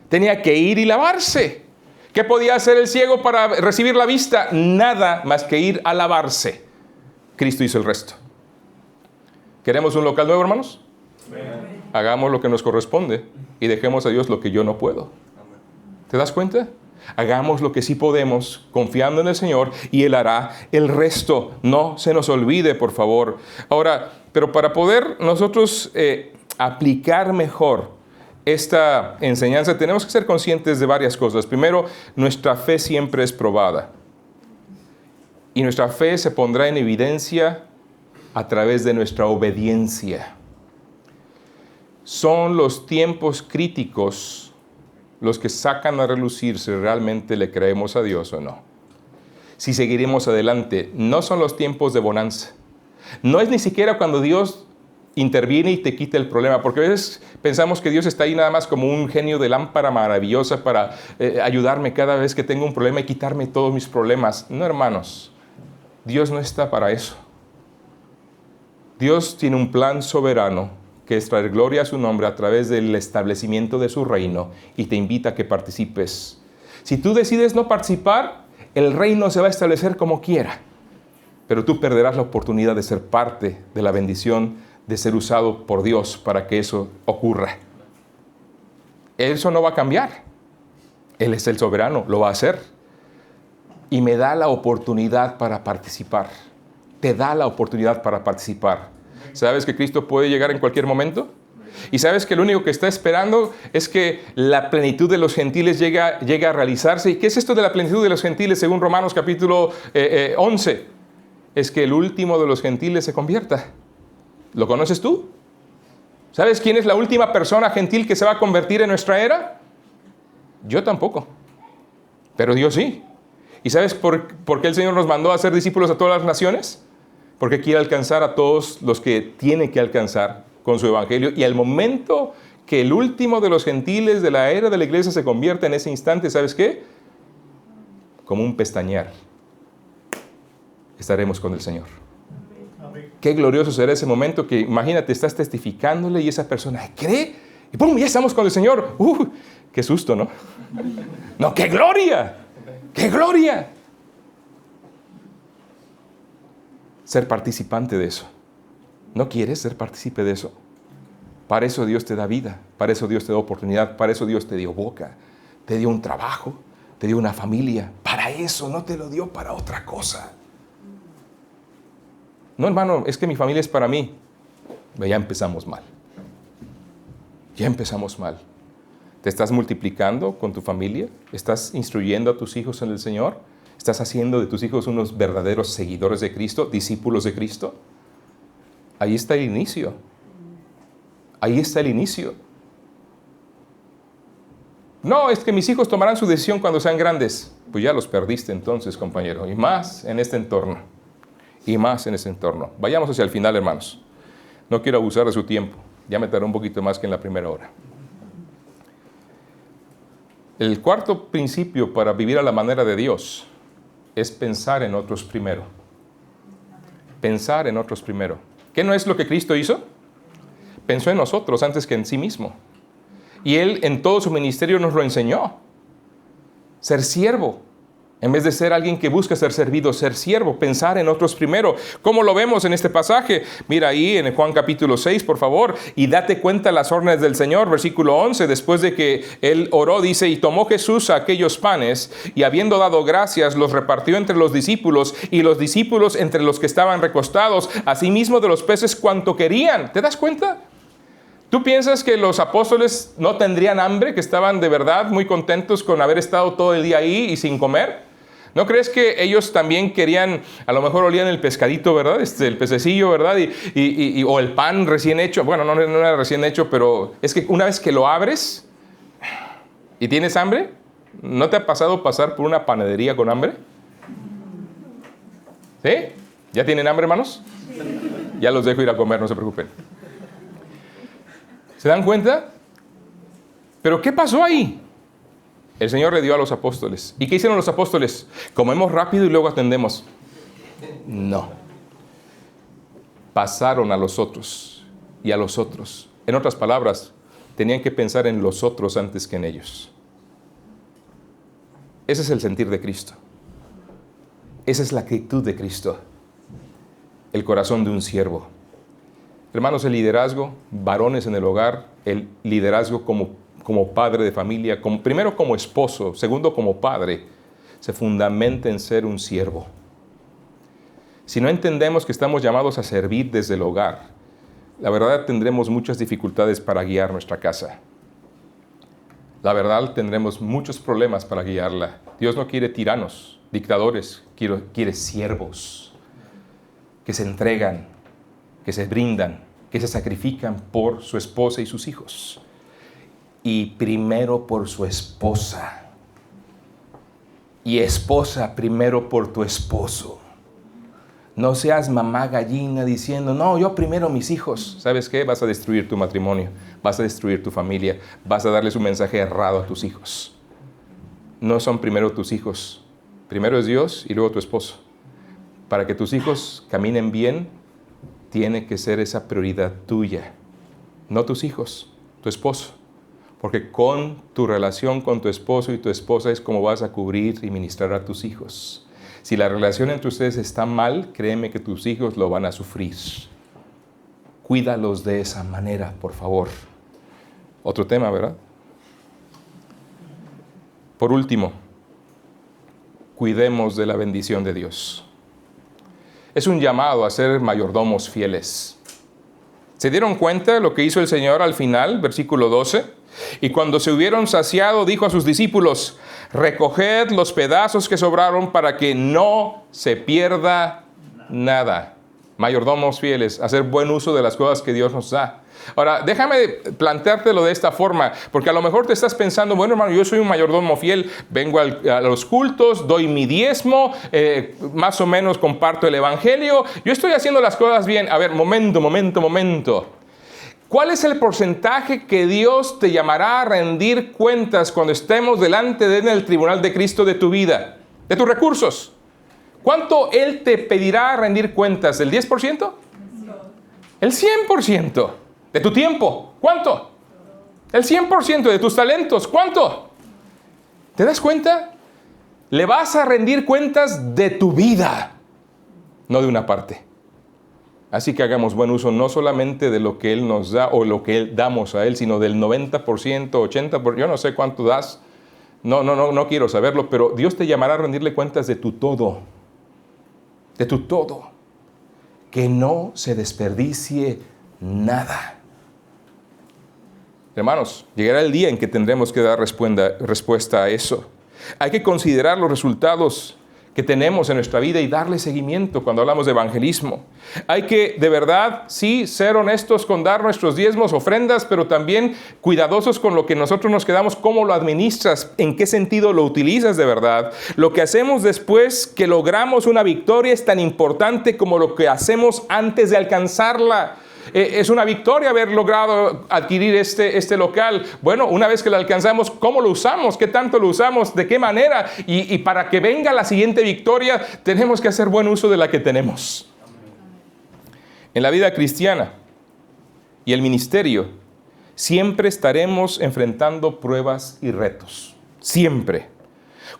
Tenía que ir y lavarse. ¿Qué podía hacer el ciego para recibir la vista? Nada más que ir a lavarse. Cristo hizo el resto. ¿Queremos un local nuevo, hermanos? Amén. Hagamos lo que nos corresponde y dejemos a Dios lo que yo no puedo. ¿Te das cuenta? Hagamos lo que sí podemos, confiando en el Señor, y Él hará el resto. No se nos olvide, por favor. Ahora, pero para poder nosotros aplicar mejor esta enseñanza, tenemos que ser conscientes de varias cosas. Primero, nuestra fe siempre es probada. Y nuestra fe se pondrá en evidencia a través de nuestra obediencia. Son los tiempos críticos los que sacan a relucir si realmente le creemos a Dios o no. Si seguiremos adelante, no son los tiempos de bonanza. No es ni siquiera cuando Dios interviene y te quita el problema, porque a veces pensamos que Dios está ahí nada más como un genio de lámpara maravillosa para ayudarme cada vez que tengo un problema y quitarme todos mis problemas. No, hermanos, Dios no está para eso. Dios tiene un plan soberano que es traer gloria a su nombre a través del establecimiento de su reino y te invita a que participes. Si tú decides no participar, el reino se va a establecer como quiera, pero tú perderás la oportunidad de ser parte de la bendición de ser usado por Dios para que eso ocurra. Eso no va a cambiar. Él es el soberano, lo va a hacer. Y me da la oportunidad para participar. Te da la oportunidad para participar. ¿Sabes que Cristo puede llegar en cualquier momento? Y sabes que lo único que está esperando es que la plenitud de los gentiles llegue a realizarse. ¿Y qué es esto de la plenitud de los gentiles según Romanos capítulo 11? Es que el último de los gentiles se convierta. ¿Lo conoces tú? ¿Sabes quién es la última persona gentil que se va a convertir en nuestra era? Yo tampoco, pero Dios sí. ¿Y sabes por qué el Señor nos mandó a hacer discípulos a todas las naciones? Porque quiere alcanzar a todos los que tiene que alcanzar con su evangelio. Y al momento que el último de los gentiles de la era de la iglesia se convierta en ese instante, ¿sabes qué? Como un pestañear, estaremos con el Señor. Qué glorioso será ese momento que, imagínate, estás testificándole y esa persona cree y ¡pum! Ya estamos con el Señor. ¡Qué susto!, ¿no? ¡No, qué gloria! ¡Qué gloria! Ser participante de eso. ¿No quieres ser partícipe de eso? Para eso Dios te da vida, para eso Dios te da oportunidad, para eso Dios te dio boca, te dio un trabajo, te dio una familia. Para eso, no te lo dio para otra cosa. No, hermano, es que mi familia es para mí. Ya empezamos mal. Ya empezamos mal. ¿Te estás multiplicando con tu familia? ¿Estás instruyendo a tus hijos en el Señor? ¿Estás haciendo de tus hijos unos verdaderos seguidores de Cristo, discípulos de Cristo? Ahí está el inicio. Ahí está el inicio. No, es que mis hijos tomarán su decisión cuando sean grandes. Pues ya los perdiste entonces, compañero. Y más en este entorno. Y más en ese entorno. Vayamos hacia el final, hermanos. No quiero abusar de su tiempo. Ya me tardé un poquito más que en la primera hora. El cuarto principio para vivir a la manera de Dios es pensar en otros primero. Pensar en otros primero. ¿Qué no es lo que Cristo hizo? Pensó en nosotros antes que en sí mismo. Y Él en todo su ministerio nos lo enseñó. Ser siervo. En vez de ser alguien que busca ser servido, ser siervo, pensar en otros primero. ¿Cómo lo vemos en este pasaje? Mira ahí en Juan capítulo 6, por favor, y date cuenta las órdenes del Señor. Versículo 11, después de que él oró, dice, y tomó Jesús aquellos panes, y habiendo dado gracias, los repartió entre los discípulos, y los discípulos entre los que estaban recostados, asimismo de los peces cuanto querían. ¿Te das cuenta? ¿Tú piensas que los apóstoles no tendrían hambre, que estaban de verdad muy contentos con haber estado todo el día ahí y sin comer? ¿No crees que ellos también querían, a lo mejor olían el pescadito, ¿verdad? El pececillo, ¿verdad? O el pan recién hecho. Bueno, no era recién hecho, pero es que una vez que lo abres y tienes hambre, ¿no te ha pasado pasar por una panadería con hambre? ¿Sí? ¿Ya tienen hambre, hermanos? Ya los dejo ir a comer, no se preocupen. ¿Se dan cuenta? ¿Pero qué pasó ahí? El Señor le dio a los apóstoles. ¿Y qué hicieron los apóstoles? Comemos rápido y luego atendemos. No. Pasaron a los otros y a los otros. En otras palabras, tenían que pensar en los otros antes que en ellos. Ese es el sentir de Cristo. Esa es la actitud de Cristo. El corazón de un siervo. Hermanos, el liderazgo, varones en el hogar, el liderazgo como padre de familia, primero como esposo, segundo como padre, se fundamenta en ser un siervo. Si no entendemos que estamos llamados a servir desde el hogar, la verdad tendremos muchas dificultades para guiar nuestra casa. La verdad tendremos muchos problemas para guiarla. Dios no quiere tiranos, dictadores, quiere siervos que se entregan, que se brindan, que se sacrifican por su esposa y sus hijos. Y primero por su esposa. Y esposa primero por tu esposo. No seas mamá gallina diciendo, no, yo primero mis hijos. ¿Sabes qué? Vas a destruir tu matrimonio, vas a destruir tu familia, vas a darles un mensaje errado a tus hijos. No son primero tus hijos. Primero es Dios y luego tu esposo. Para que tus hijos caminen bien, tiene que ser esa prioridad tuya. No tus hijos, tu esposo. Porque con tu relación con tu esposo y tu esposa es como vas a cubrir y ministrar a tus hijos. Si la relación entre ustedes está mal, créeme que tus hijos lo van a sufrir. Cuídalos de esa manera, por favor. Otro tema, ¿verdad? Por último, cuidemos de la bendición de Dios. Es un llamado a ser mayordomos fieles. ¿Se dieron cuenta de lo que hizo el Señor al final? Versículo 12. Y cuando se hubieron saciado, dijo a sus discípulos, recoged los pedazos que sobraron para que no se pierda nada. Mayordomos fieles, hacer buen uso de las cosas que Dios nos da. Ahora, déjame planteártelo de esta forma, porque a lo mejor te estás pensando, bueno, hermano, yo soy un mayordomo fiel, vengo a los cultos, doy mi diezmo, más o menos comparto el evangelio, yo estoy haciendo las cosas bien. A ver, momento. ¿Cuál es el porcentaje que Dios te llamará a rendir cuentas cuando estemos delante de Él en el tribunal de Cristo de tu vida, de tus recursos? ¿Cuánto Él te pedirá rendir cuentas? ¿El 10%? ¿El 100%? ¿De tu tiempo? ¿Cuánto? ¿El 100% de tus talentos? ¿Cuánto? ¿Te das cuenta? Le vas a rendir cuentas de tu vida, no de una parte. Así que hagamos buen uso no solamente de lo que Él nos da o lo que damos a Él, sino del 90%, 80%, yo no sé cuánto das, no quiero saberlo, pero Dios te llamará a rendirle cuentas de tu todo, que no se desperdicie nada. Hermanos, llegará el día en que tendremos que dar respuesta a eso. Hay que considerar los resultados que tenemos en nuestra vida y darle seguimiento cuando hablamos de evangelismo. Hay que, de verdad, sí, ser honestos con dar nuestros diezmos, ofrendas, pero también cuidadosos con lo que nosotros nos quedamos, cómo lo administras, en qué sentido lo utilizas de verdad. Lo que hacemos después que logramos una victoria es tan importante como lo que hacemos antes de alcanzarla. Es una victoria haber logrado adquirir este local. Bueno, una vez que lo alcanzamos, ¿cómo lo usamos? ¿Qué tanto lo usamos? ¿De qué manera? Y para que venga la siguiente victoria, tenemos que hacer buen uso de la que tenemos. En la vida cristiana y el ministerio, siempre estaremos enfrentando pruebas y retos. Siempre.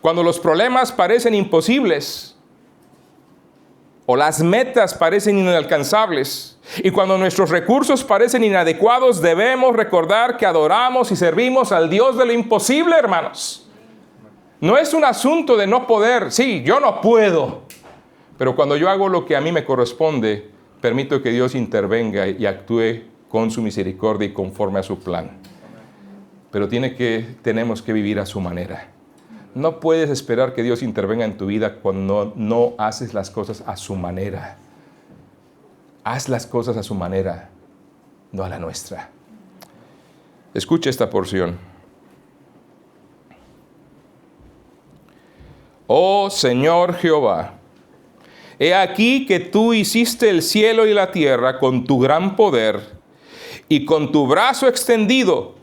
Cuando los problemas parecen imposibles o las metas parecen inalcanzables y cuando nuestros recursos parecen inadecuados, debemos recordar que adoramos y servimos al Dios de lo imposible, hermanos. No es un asunto de no poder. Sí, yo no puedo. Pero cuando yo hago lo que a mí me corresponde, permito que Dios intervenga y actúe con su misericordia y conforme a su plan. Pero tenemos que vivir a su manera. No puedes esperar que Dios intervenga en tu vida cuando no haces las cosas a su manera. Haz las cosas a su manera, no a la nuestra. Escucha esta porción. Oh Señor Jehová, he aquí que tú hiciste el cielo y la tierra con tu gran poder y con tu brazo extendido.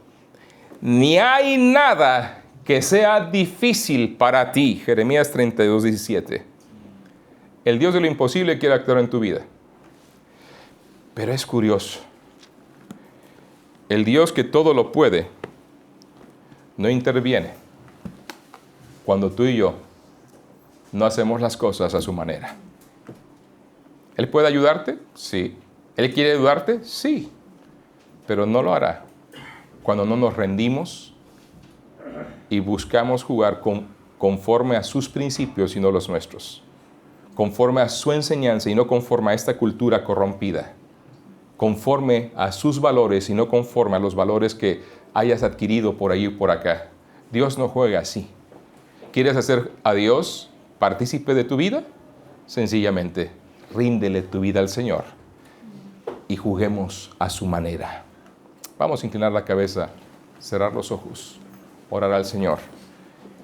Ni hay nada que sea difícil para ti. Jeremías 32, 17. El Dios de lo imposible quiere actuar en tu vida. Pero es curioso. El Dios que todo lo puede no interviene cuando tú y yo no hacemos las cosas a su manera. ¿Él puede ayudarte? Sí. ¿Él quiere ayudarte? Sí. Pero no lo hará cuando no nos rendimos y buscamos jugar conforme a sus principios y no los nuestros. Conforme a su enseñanza y no conforme a esta cultura corrompida. Conforme a sus valores y no conforme a los valores que hayas adquirido por ahí y por acá. Dios no juega así. ¿Quieres hacer a Dios partícipe de tu vida? Sencillamente, ríndele tu vida al Señor y juguemos a su manera. Vamos a inclinar la cabeza, cerrar los ojos, orar al Señor.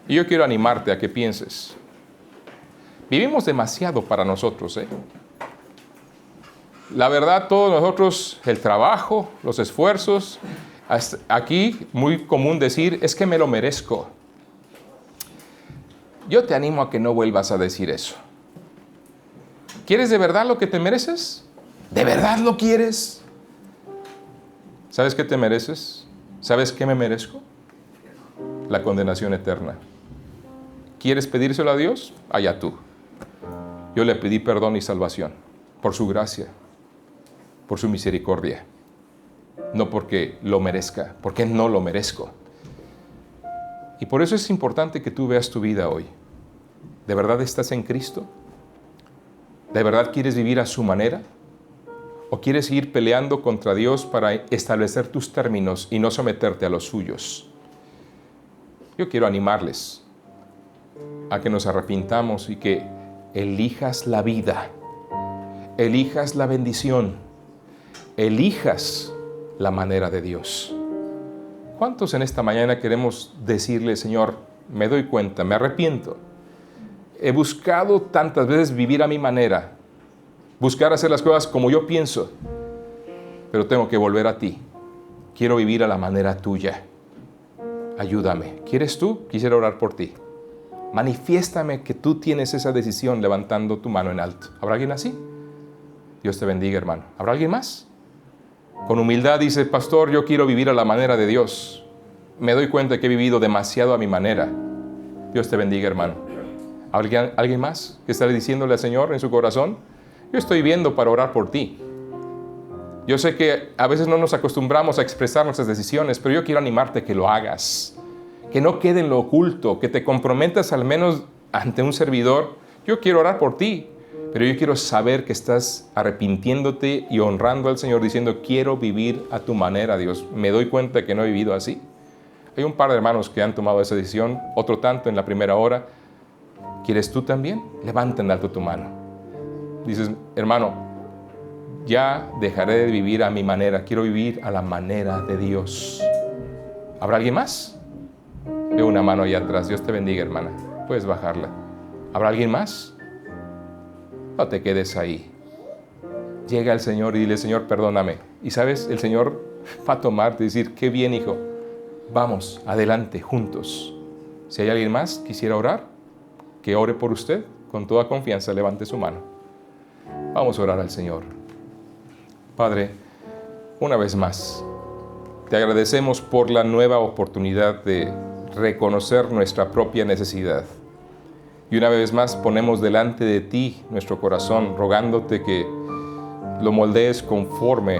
Y yo quiero animarte a que pienses. Vivimos demasiado para nosotros, La verdad, todos nosotros, el trabajo, los esfuerzos, aquí muy común decir, es que me lo merezco. Yo te animo a que no vuelvas a decir eso. ¿Quieres de verdad lo que te mereces? ¿De verdad lo quieres? ¿Sabes qué te mereces? ¿Sabes qué me merezco? La condenación eterna. ¿Quieres pedírselo a Dios? Allá tú. Yo le pedí perdón y salvación por su gracia, por su misericordia. No porque lo merezca, porque no lo merezco. Y por eso es importante que tú veas tu vida hoy. ¿De verdad estás en Cristo? ¿De verdad quieres vivir a su manera? ¿O quieres seguir peleando contra Dios para establecer tus términos y no someterte a los suyos? Yo quiero animarles a que nos arrepintamos y que elijas la vida, elijas la bendición, elijas la manera de Dios. ¿Cuántos en esta mañana queremos decirle, Señor, me doy cuenta, me arrepiento? He buscado tantas veces vivir a mi manera, buscar hacer las cosas como yo pienso, pero tengo que volver a ti. Quiero vivir a la manera tuya. Ayúdame. ¿Quieres tú? Quisiera orar por ti. Manifiéstame que tú tienes esa decisión levantando tu mano en alto. ¿Habrá alguien así? Dios te bendiga, hermano. ¿Habrá alguien más? Con humildad dice, pastor, yo quiero vivir a la manera de Dios. Me doy cuenta que he vivido demasiado a mi manera. Dios te bendiga, hermano. ¿Alguien más que está diciéndole al Señor en su corazón? Yo estoy viendo para orar por ti. Yo sé que a veces no nos acostumbramos a expresar nuestras decisiones, pero yo quiero animarte a que lo hagas. Que no quede en lo oculto, que te comprometas al menos ante un servidor. Yo quiero orar por ti, pero yo quiero saber que estás arrepintiéndote y honrando al Señor, diciendo, quiero vivir a tu manera, Dios. Me doy cuenta que no he vivido así. Hay un par de hermanos que han tomado esa decisión, otro tanto en la primera hora. ¿Quieres tú también? Levanta en alto tu mano. Dices, hermano, ya dejaré de vivir a mi manera, quiero vivir a la manera de Dios. ¿Habrá alguien más? Veo una mano allá atrás. Dios te bendiga, hermana. Puedes bajarla. ¿Habrá alguien más? No te quedes ahí. Llega al Señor y dile, Señor, perdóname. Y sabes, el Señor va a tomarte y decir, qué bien, hijo. Vamos, adelante, juntos. Si hay alguien más, quisiera orar, que ore por usted. Con toda confianza, levante su mano. Vamos a orar al Señor. Padre, una vez más, te agradecemos por la nueva oportunidad de reconocer nuestra propia necesidad. Y una vez más ponemos delante de ti nuestro corazón, rogándote que lo moldees conforme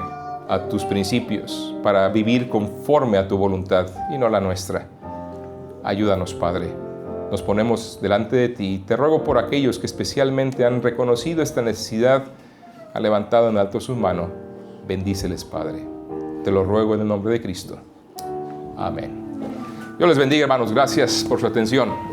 a tus principios, para vivir conforme a tu voluntad y no la nuestra. Ayúdanos, Padre. Nos ponemos delante de ti. Te ruego por aquellos que especialmente han reconocido esta necesidad, han levantado en alto su mano. Bendíceles, Padre. Te lo ruego en el nombre de Cristo. Amén. Dios les bendiga, hermanos. Gracias por su atención.